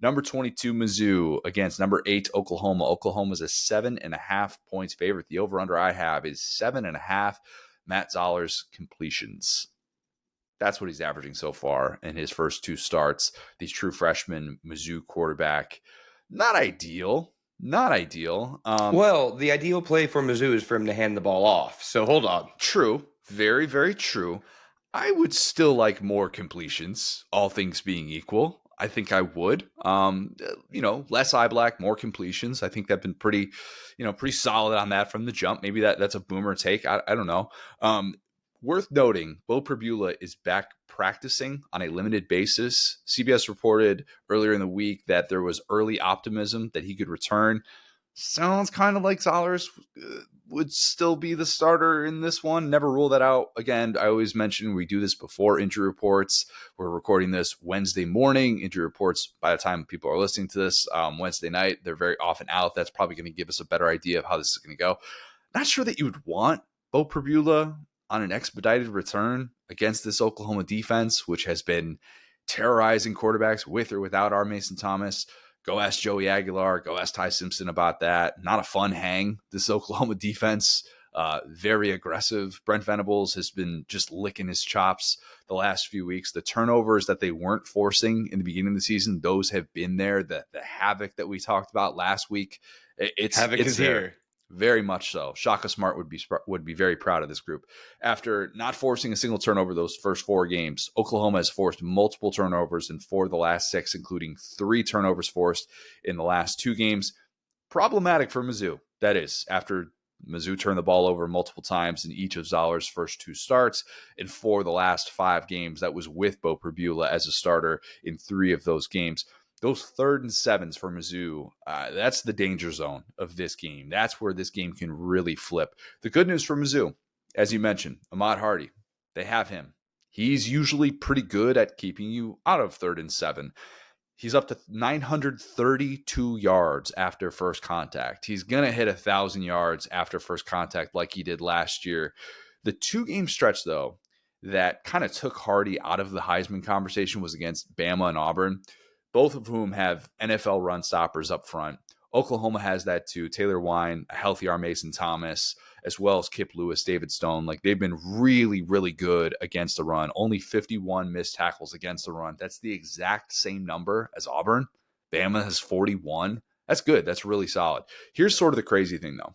Number 22, Mizzou against number 8, Oklahoma. Oklahoma's a 7.5 points favorite. The over-under I have is 7.5 Matt Zoller's completions. That's what he's averaging so far in his first 2 starts. The true freshman Mizzou quarterback. Not ideal. Well, the ideal play for Mizzou is for him to hand the ball off. So hold on. True. Very, very true. I would still like more completions, all things being equal. I think I would. Less eye black, more completions. I think they've been pretty solid on that from the jump. Maybe that's a boomer take. I don't know. Worth noting, Bo Perbula is back practicing on a limited basis. CBS reported earlier in the week that there was early optimism that he could return. Sounds kind of like Zollers would still be the starter in this one. Never rule that out. Again, I always mention we do this before injury reports. We're recording this Wednesday morning. Injury reports, by the time people are listening to this, Wednesday night, they're very often out. That's probably going to give us a better idea of how this is going to go. Not sure that you would want Bo Perbula on an expedited return against this Oklahoma defense, which has been terrorizing quarterbacks with or without our Mason Thomas. Go ask Joey Aguilar. Go ask Ty Simpson about that. Not a fun hang, this Oklahoma defense. Very aggressive. Brent Venables has been just licking his chops the last few weeks. The turnovers that they weren't forcing in the beginning of the season, those have been there. The havoc that we talked about last week, it's here. Very much so. Shaka Smart would be very proud of this group. After not forcing a single turnover those first 4 games, Oklahoma has forced multiple turnovers in 4 of the last 6, including 3 turnovers forced in the last 2 games. Problematic for Mizzou, that is, after Mizzou turned the ball over multiple times in each of Zoller's first 2 starts. In 4 of the last 5 games, that was with Bo Perbula as a starter in 3 of those games. Those 3rd and 7s for Mizzou, that's the danger zone of this game. That's where this game can really flip. The good news for Mizzou, as you mentioned, Ahmad Hardy, they have him. He's usually pretty good at keeping you out of 3rd and 7. He's up to 932 yards after first contact. He's going to hit 1,000 yards after first contact like he did last year. The 2-game stretch, though, that kind of took Hardy out of the Heisman conversation was against Bama and Auburn, both of whom have NFL run stoppers up front. Oklahoma has that too. Taylor Wine, a healthy Mason Thomas, as well as Kip Lewis, David Stone. Like, they've been really, really good against the run. Only 51 missed tackles against the run. That's the exact same number as Auburn. Bama has 41. That's good. That's really solid. Here's sort of the crazy thing, though.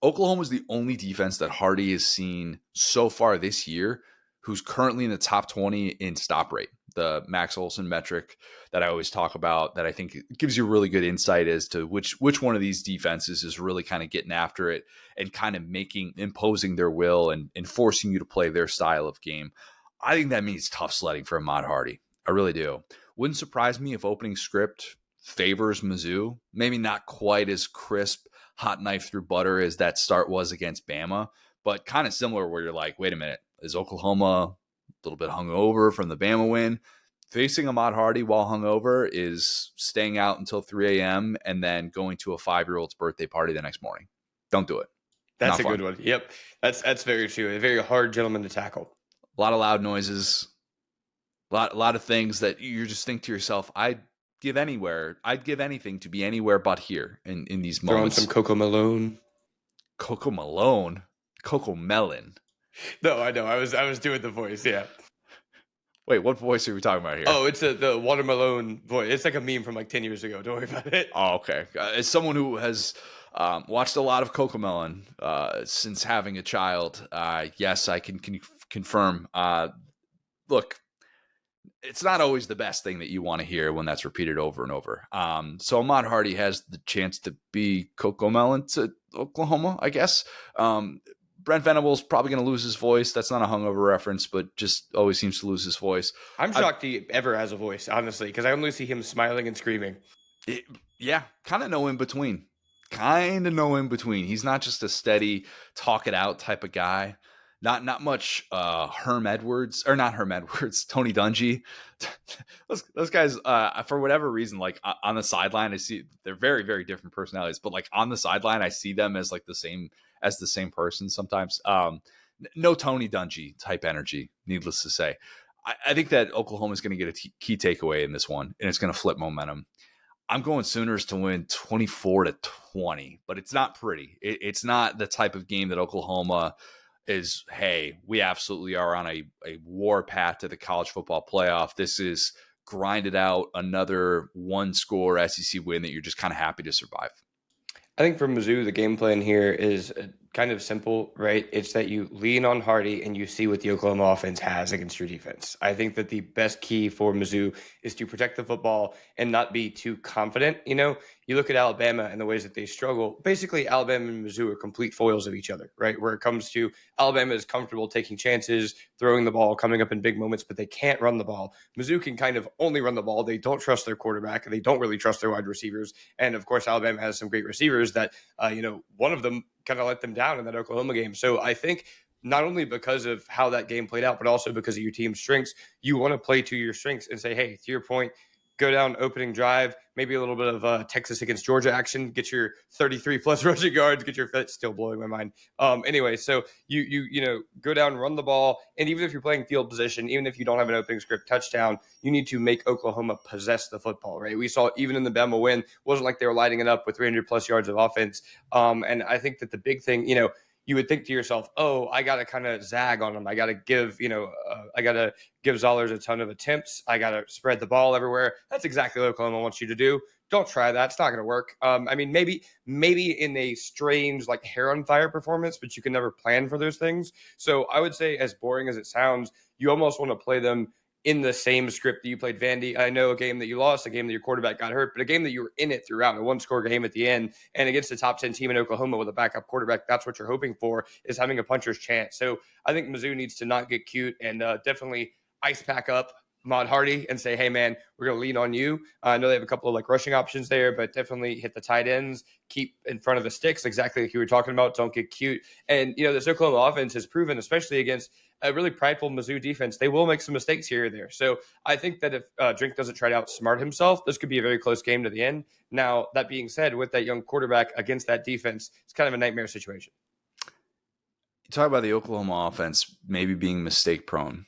Oklahoma is the only defense that Hardy has seen so far this year who's currently in the top 20 in stop rate, the Max Olson metric that I always talk about, that I think gives you really good insight as to which one of these defenses is really kind of getting after it and kind of imposing their will and forcing you to play their style of game. I think that means tough sledding for Ahmad Hardy. I really do. Wouldn't surprise me if opening script favors Mizzou. Maybe not quite as crisp, hot knife through butter as that start was against Bama, but kind of similar where you're like, wait a minute, is Oklahoma a little bit hungover from the Bama win? Facing Ahmad Hardy while hungover is staying out until 3 a.m. and then going to a 5-year-old's birthday party the next morning. Don't do it. That's a good one. Yep. That's very true. A very hard gentleman to tackle. A lot of loud noises. A lot of things that you just think to yourself, I'd give anything to be anywhere but here in these moments. Throwing some Coco Malone. Coco Malone? Coco Melon. No, I know. I was doing the voice, yeah. Wait, what voice are we talking about here? Oh, it's the Water Malone voice. It's like a meme from like 10 years ago. Don't worry about it. Oh, okay. As someone who has watched a lot of Coco Melon since having a child, yes, I can confirm. Look, it's not always the best thing that you want to hear when that's repeated over and over. So Ahmad Hardy has the chance to be Coco Melon to Oklahoma, I guess. Brent Venables probably going to lose his voice. That's not a hungover reference, but just always seems to lose his voice. I'm shocked he ever has a voice, honestly, because I only see him smiling and screaming. Kind of no in between. He's not just a steady talk it out type of guy. Not much Tony Dungy. those guys, for whatever reason, like on the sideline, I see they're very, very different personalities, but like on the sideline, I see them as like the same person sometimes. No Tony Dungy type energy, needless to say. I think that Oklahoma is going to get a key takeaway in this one, and it's going to flip momentum. I'm going Sooners to win 24-20, but it's not pretty. It's not the type of game that Oklahoma is, hey, we absolutely are on a war path to the college football playoff. This is grinded out, another one-score SEC win that you're just kind of happy to survive. I think for Mizzou, the game plan here is kind of simple, right? It's that you lean on Hardy and you see what the Oklahoma offense has against your defense. I think that the best key for Mizzou is to protect the football and not be too confident. You look at Alabama and the ways that they struggle. Basically, Alabama and Mizzou are complete foils of each other, right? Where it comes to Alabama is comfortable taking chances, throwing the ball, coming up in big moments, but they can't run the ball. Mizzou can kind of only run the ball. They don't trust their quarterback, and they don't really trust their wide receivers. And of course, Alabama has some great receivers that, one of them kind of let them down in that Oklahoma game. So I think not only because of how that game played out, but also because of your team's strengths, you want to play to your strengths and say, hey, to your point, go down opening drive, maybe a little bit of Texas against Georgia action, get your 33 plus rushing yards, get your fit, still blowing my mind. Anyway, so you go down, run the ball. And even if you're playing field position, even if you don't have an opening script touchdown, you need to make Oklahoma possess the football, right? We saw even in the Bama win, wasn't like they were lighting it up with 300 plus yards of offense. And I think that the big thing, you would think to yourself, oh, I got to kind of zag on them. I got to give Zollers a ton of attempts. I got to spread the ball everywhere. That's exactly what Oklahoma wants you to do. Don't try that. It's not going to work. Maybe in a strange, like hair on fire performance, but you can never plan for those things. So I would say, as boring as it sounds, you almost want to play them in the same script that you played Vandy. I know a game that you lost, a game that your quarterback got hurt, but a game that you were in it throughout, a one-score game at the end, and against a top 10 team in Oklahoma with a backup quarterback, that's what you're hoping for, is having a puncher's chance. So I think Mizzou needs to not get cute and definitely ice pack up Mod Hardy and say, hey, man, we're going to lean on you. I know they have a couple of rushing options there, but definitely hit the tight ends, keep in front of the sticks, exactly like you were talking about. Don't get cute. And, this Oklahoma offense has proven, especially against a really prideful Mizzou defense, they will make some mistakes here or there. So I think that if Drink doesn't try to outsmart himself, this could be a very close game to the end. Now, that being said, with that young quarterback against that defense, it's kind of a nightmare situation. You talk about the Oklahoma offense maybe being mistake prone.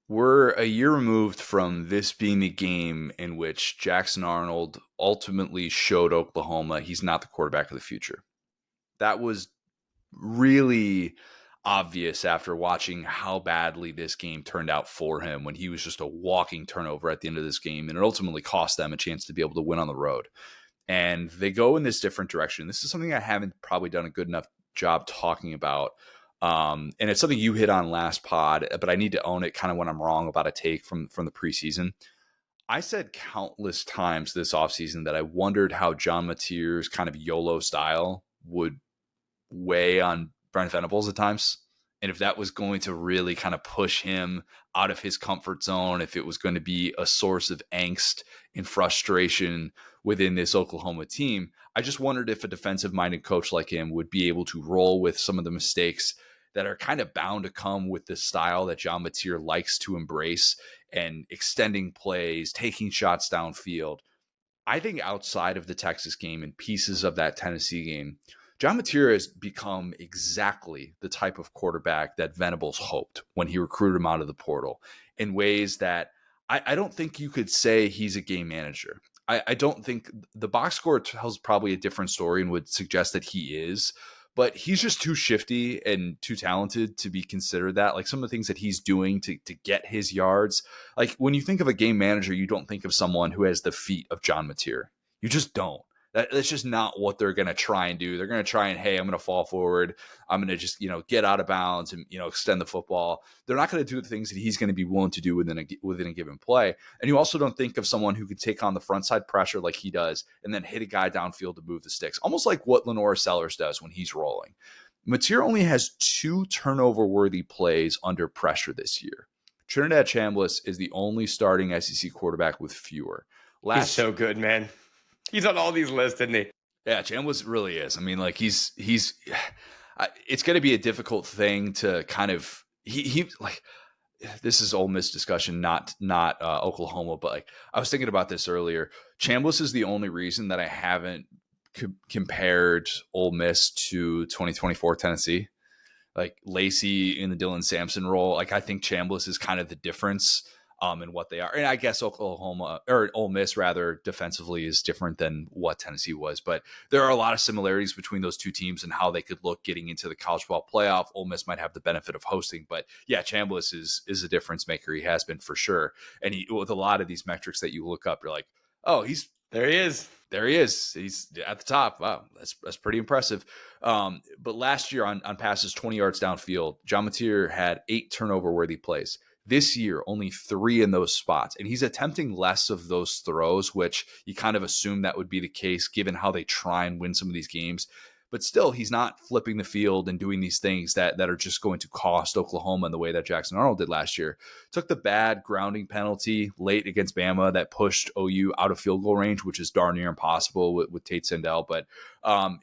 We're a year removed from this being the game in which Jackson Arnold ultimately showed Oklahoma he's not the quarterback of the future. That was really obvious after watching how badly this game turned out for him when he was just a walking turnover at the end of this game, and it ultimately cost them a chance to be able to win on the road. And they go in this different direction. This is something I haven't probably done a good enough job talking about. And it's something you hit on last pod, but I need to own it kind of when I'm wrong about a take from the preseason. I said countless times this offseason that I wondered how John Mateer's kind of YOLO style would weigh on Brent Venables at times, and if that was going to really kind of push him out of his comfort zone, if it was going to be a source of angst and frustration within this Oklahoma team. I just wondered if a defensive-minded coach like him would be able to roll with some of the mistakes that are kind of bound to come with the style that John Mateer likes to embrace, and extending plays, taking shots downfield. I think outside of the Texas game and pieces of that Tennessee game, John Mateer has become exactly the type of quarterback that Venables hoped when he recruited him out of the portal, in ways that I don't think you could say he's a game manager. I don't think the box score tells probably a different story and would suggest that he is, but he's just too shifty and too talented to be considered that. Like some of the things that he's doing to get his yards, like when you think of a game manager, you don't think of someone who has the feet of John Mateer. You just don't. That's just not what they're going to try and do. They're going to try and, hey, I'm going to fall forward. I'm going to just, get out of bounds and, extend the football. They're not going to do the things that he's going to be willing to do within a given play. And you also don't think of someone who could take on the front side pressure like he does and then hit a guy downfield to move the sticks, almost like what Lenore Sellers does when he's rolling. Mateer only has 2 turnover-worthy plays under pressure this year. Trinidad Chambliss is the only starting SEC quarterback with fewer. He's so good, man. He's on all these lists, isn't he? Yeah, Chambliss really is. I mean, like he's it's going to be a difficult thing to kind of he like this is Ole Miss discussion, not Oklahoma, but like I was thinking about this earlier. Chambliss is the only reason that I haven't compared Ole Miss to 2024 Tennessee. like Lacey in the Dylan Sampson role. Like I think Chambliss is kind of the difference in what they are. And I guess Oklahoma or Ole Miss rather defensively is different than what Tennessee was, but there are a lot of similarities between those two teams and how they could look getting into the college football playoff. Ole Miss might have the benefit of hosting, but yeah, Chambliss is a difference maker. He has been for sure. And with a lot of these metrics that you look up, you're like, oh, there he is. There he is. He's at the top. Wow, that's pretty impressive. But last year on passes 20 yards downfield, John Mateer had 8 turnover-worthy plays. This year, only 3 in those spots. And he's attempting less of those throws, which you kind of assume that would be the case given how they try and win some of these games. But still, he's not flipping the field and doing these things that are just going to cost Oklahoma in the way that Jackson Arnold did last year. Took the bad grounding penalty late against Bama that pushed OU out of field goal range, which is darn near impossible with Tate Sindel. But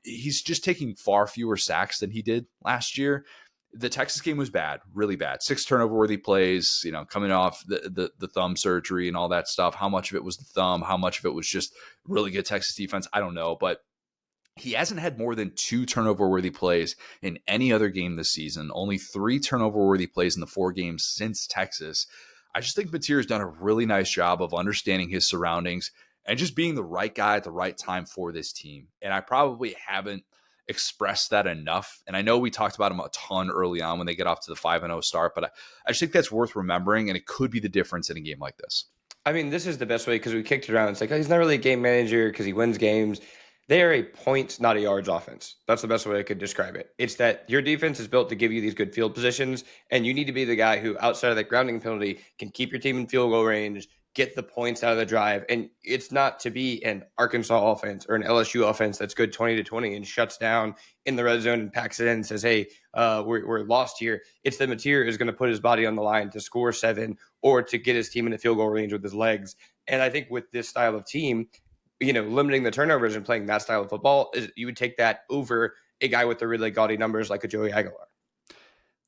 he's just taking far fewer sacks than he did last year. The Texas game was bad, really bad. 6 turnover-worthy plays, coming off the thumb surgery and all that stuff. How much of it was the thumb? How much of it was just really good Texas defense? I don't know, but he hasn't had more than 2 turnover-worthy plays in any other game this season. Only 3 turnover-worthy plays in the 4 games since Texas. I just think Mateer has done a really nice job of understanding his surroundings and just being the right guy at the right time for this team. And I probably haven't expressed that enough. And I know we talked about him a ton early on when they get off to the 5-0 start, but I just think that's worth remembering, and it could be the difference in a game like this. I mean, this is the best way because we kicked it around. It's like, oh, he's not really a game manager because he wins games. They are a points, not a yards offense. That's the best way I could describe it. It's that your defense is built to give you these good field positions, and you need to be the guy who, outside of that grounding penalty, can keep your team in field goal range, get the points out of the drive. And it's not to be an Arkansas offense or an LSU offense that's good 20-20 and shuts down in the red zone and packs it in and says, hey, we're lost here. It's that Mateer is going to put his body on the line to score 7 or to get his team in the field goal range with his legs. And I think with this style of team, limiting the turnovers and playing that style of football, you would take that over a guy with the really gaudy numbers like a Joey Aguilar.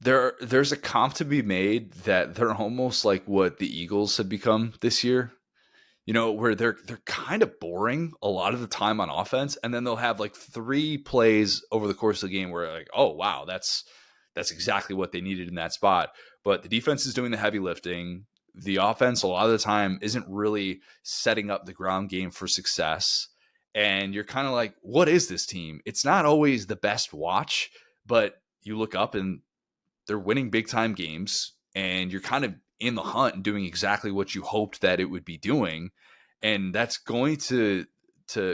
There's a comp to be made that they're almost like what the Eagles have become this year, where they're kind of boring a lot of the time on offense. And then they'll have like 3 plays over the course of the game where like, oh, wow, that's exactly what they needed in that spot. But the defense is doing the heavy lifting. The offense, a lot of the time, isn't really setting up the ground game for success. And you're kind of like, what is this team? It's not always the best watch, but you look up and they're winning big time games, and you're kind of in the hunt and doing exactly what you hoped that it would be doing. And that's going to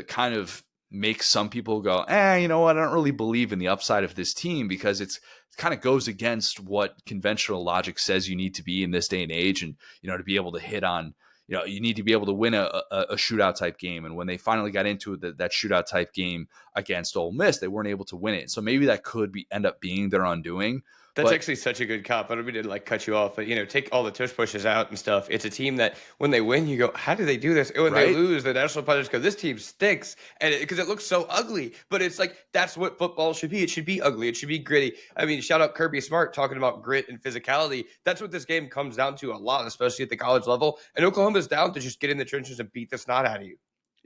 kind of make some people go, you know what? I don't really believe in the upside of this team because it kind of goes against what conventional logic says you need to be in this day and age. And, to be able to hit on, you need to be able to win a shootout type game. And when they finally got into that shootout type game against Ole Miss, they weren't able to win it. So maybe that could end up being their undoing. That's actually such a good cop. I don't mean to cut you off, but take all the tush pushes out and stuff. It's a team that when they win, you go, how do they do this? And when they lose, the national pundits go, this team stinks, and because it looks so ugly. But it's like that's what football should be. It should be ugly. It should be gritty. I mean, shout out Kirby Smart talking about grit and physicality. That's what this game comes down to a lot, especially at the college level. And Oklahoma's down to just get in the trenches and beat the snot out of you.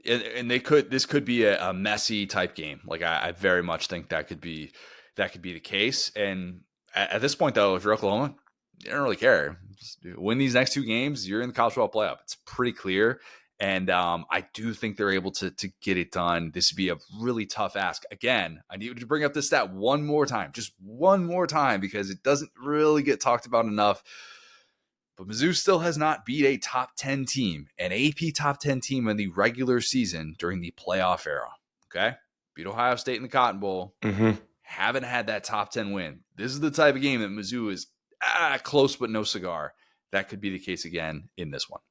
And this could be a messy type game. Like I very much think that could be the case. And at this point, though, if you're Oklahoma, you don't really care. Just win these next 2 games, you're in the college football playoff. It's pretty clear. And I do think they're able to get it done. This would be a really tough ask. Again, I need to bring up this stat one more time, just one more time, because it doesn't really get talked about enough. But Mizzou still has not beat a top 10 team, an AP top 10 team in the regular season during the playoff era. Okay? Beat Ohio State in the Cotton Bowl. Mm-hmm. Haven't had that top 10 win. This is the type of game that Mizzou is close but no cigar. That could be the case again in this one.